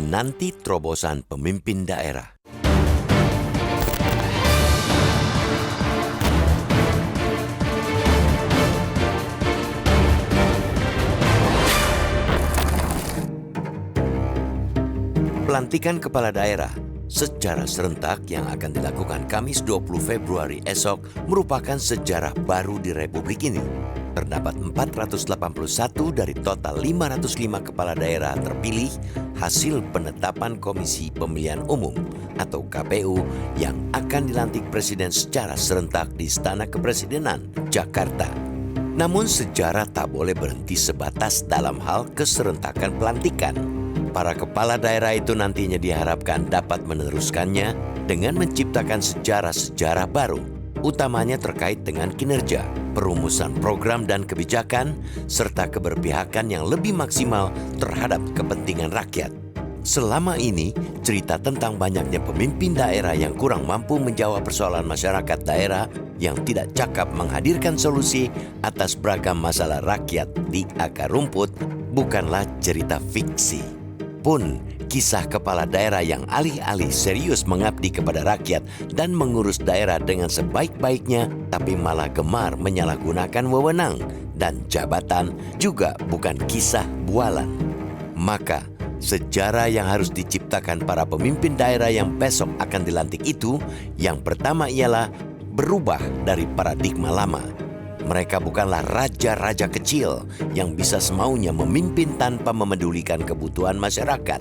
menanti terobosan pemimpin daerah. Pelantikan kepala daerah secara serentak yang akan dilakukan Kamis 20 Februari esok merupakan sejarah baru di Republik ini. Terdapat 481 dari total 505 kepala daerah terpilih hasil penetapan Komisi Pemilihan Umum atau KPU yang akan dilantik Presiden secara serentak di Istana Kepresidenan, Jakarta. Namun sejarah tak boleh berhenti sebatas dalam hal keserentakan pelantikan. Para kepala daerah itu nantinya diharapkan dapat meneruskannya dengan menciptakan sejarah-sejarah baru, utamanya terkait dengan kinerja, perumusan program dan kebijakan, serta keberpihakan yang lebih maksimal terhadap kepentingan rakyat. Selama ini, cerita tentang banyaknya pemimpin daerah yang kurang mampu menjawab persoalan masyarakat daerah yang tidak cakap menghadirkan solusi atas beragam masalah rakyat di akar rumput bukanlah cerita fiksi. Pun, kisah kepala daerah yang alih-alih serius mengabdi kepada rakyat dan mengurus daerah dengan sebaik-baiknya, tapi malah gemar menyalahgunakan wewenang dan jabatan juga bukan kisah bualan. Maka, sejarah yang harus diciptakan para pemimpin daerah yang besok akan dilantik itu, yang pertama ialah berubah dari paradigma lama. Mereka bukanlah raja-raja kecil yang bisa semaunya memimpin tanpa memedulikan kebutuhan masyarakat.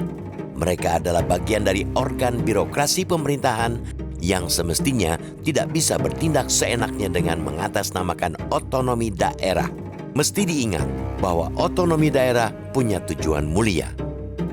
Mereka adalah bagian dari organ birokrasi pemerintahan yang semestinya tidak bisa bertindak seenaknya dengan mengatasnamakan otonomi daerah. Mesti diingat bahwa otonomi daerah punya tujuan mulia.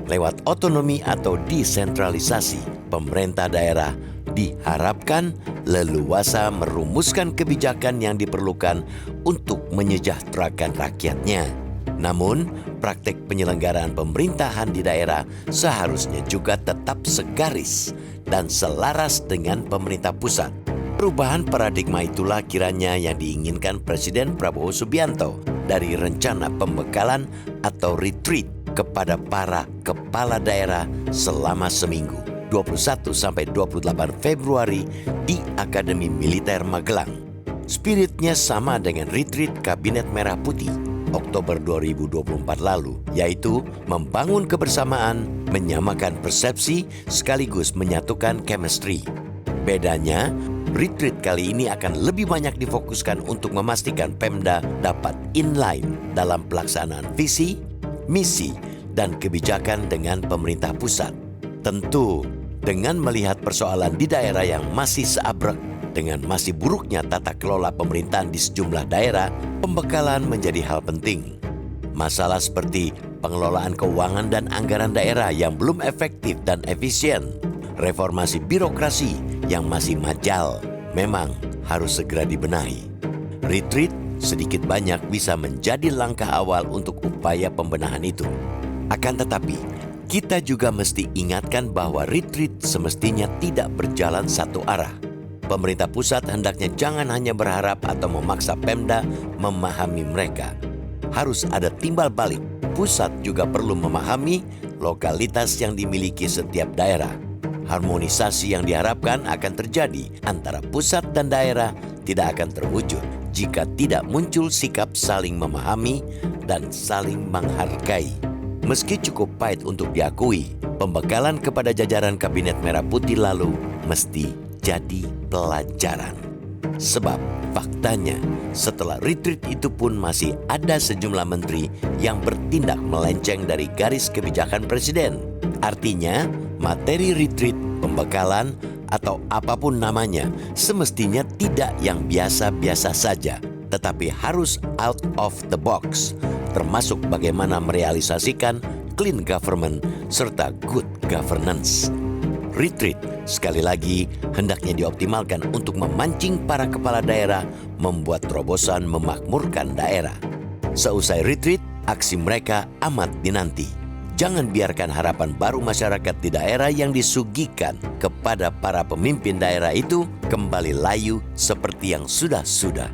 Lewat otonomi atau desentralisasi, pemerintah daerah diharapkan leluasa merumuskan kebijakan yang diperlukan untuk menyejahterakan rakyatnya. Namun, praktek penyelenggaraan pemerintahan di daerah seharusnya juga tetap segaris dan selaras dengan pemerintah pusat. Perubahan paradigma itulah kiranya yang diinginkan Presiden Prabowo Subianto dari rencana pembekalan atau retreat kepada para kepala daerah selama seminggu, 21 sampai 28 Februari di Akademi Militer Magelang. Spiritnya sama dengan retreat Kabinet Merah Putih Oktober 2024 lalu, yaitu membangun kebersamaan, menyamakan persepsi, sekaligus menyatukan chemistry. Bedanya, retreat kali ini akan lebih banyak difokuskan untuk memastikan Pemda dapat inline dalam pelaksanaan visi, misi, dan kebijakan dengan pemerintah pusat. Tentu, dengan melihat persoalan di daerah yang masih seabrek, dengan masih buruknya tata kelola pemerintahan di sejumlah daerah, pembekalan menjadi hal penting. Masalah seperti pengelolaan keuangan dan anggaran daerah yang belum efektif dan efisien, reformasi birokrasi yang masih majal, memang harus segera dibenahi. Retreat sedikit banyak bisa menjadi langkah awal untuk upaya pembenahan itu. Akan tetapi, kita juga mesti ingatkan bahwa retreat semestinya tidak berjalan satu arah. Pemerintah pusat hendaknya jangan hanya berharap atau memaksa Pemda memahami mereka. Harus ada timbal balik. Pusat juga perlu memahami lokalitas yang dimiliki setiap daerah. Harmonisasi yang diharapkan akan terjadi antara pusat dan daerah tidak akan terwujud jika tidak muncul sikap saling memahami dan saling menghargai. Meski cukup pahit untuk diakui, pembekalan kepada jajaran Kabinet Merah Putih lalu mesti jadi pelajaran. Sebab faktanya setelah retreat itu pun masih ada sejumlah menteri yang bertindak melenceng dari garis kebijakan presiden. Artinya, materi retreat, pembekalan, atau apapun namanya semestinya tidak yang biasa-biasa saja, tetapi harus out of the box, termasuk bagaimana merealisasikan clean government serta good governance. Retreat, sekali lagi, hendaknya dioptimalkan untuk memancing para kepala daerah membuat terobosan memakmurkan daerah. Seusai retreat, aksi mereka amat dinanti. Jangan biarkan harapan baru masyarakat di daerah yang disuguhkan kepada para pemimpin daerah itu kembali layu seperti yang sudah-sudah.